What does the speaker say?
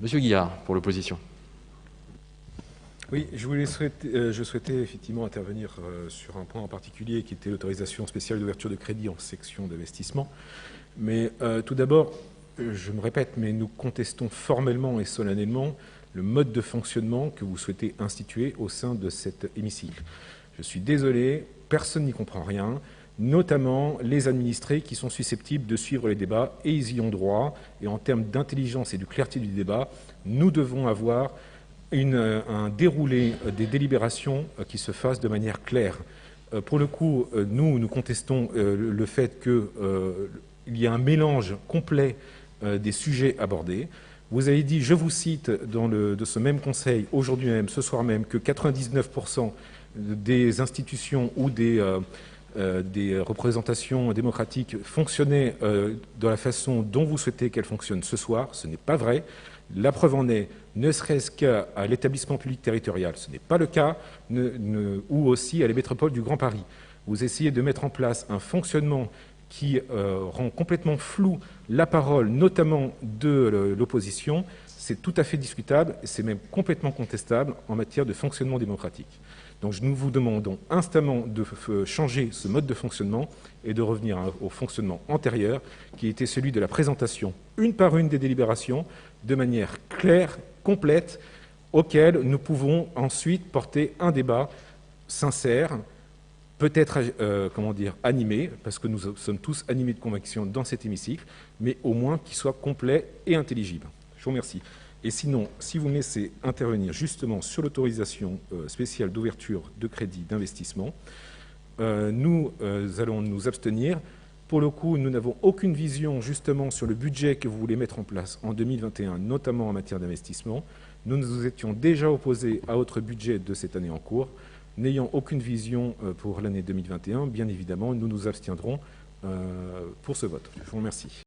Monsieur Guillard, pour l'opposition. Oui, je souhaitais effectivement intervenir sur un point en particulier qui était l'autorisation spéciale d'ouverture de crédit en section d'investissement. Mais tout d'abord, je me répète, mais nous contestons formellement et solennellement le mode de fonctionnement que vous souhaitez instituer au sein de cet hémicycle. Je suis désolé, personne n'y comprend rien, notamment les administrés qui sont susceptibles de suivre les débats, et ils y ont droit. Et en termes d'intelligence et de clarté du débat, nous devons avoir un déroulé des délibérations qui se fasse de manière claire. Pour le coup, nous contestons le fait qu'il y a un mélange complet des sujets abordés. Vous avez dit, je vous cite, de ce même conseil, aujourd'hui même, ce soir même, que 99% des institutions ou des représentations démocratiques fonctionnaient de la façon dont vous souhaitez qu'elles fonctionnent ce soir. Ce n'est pas vrai. La preuve en est, ne serait-ce qu'à l'établissement public territorial, ce n'est pas le cas, ou aussi à la métropole du Grand Paris. Vous essayez de mettre en place un fonctionnement qui rend complètement floue la parole, notamment de l'opposition. C'est tout à fait discutable, c'est même complètement contestable en matière de fonctionnement démocratique. Donc nous vous demandons instamment de changer ce mode de fonctionnement et de revenir au fonctionnement antérieur, qui était celui de la présentation une par une des délibérations, de manière claire, complète, auquel nous pouvons ensuite porter un débat sincère, peut-être animé, parce que nous sommes tous animés de conviction dans cet hémicycle, mais au moins qu'il soit complet et intelligible. Je vous remercie. Et sinon, si vous me laissez intervenir justement sur l'autorisation spéciale d'ouverture de crédit d'investissement, nous allons nous abstenir. Pour le coup, nous n'avons aucune vision justement sur le budget que vous voulez mettre en place en 2021, notamment en matière d'investissement. Nous nous étions déjà opposés à votre budget de cette année en cours. N'ayant aucune vision pour l'année 2021, bien évidemment, nous nous abstiendrons pour ce vote. Je vous remercie.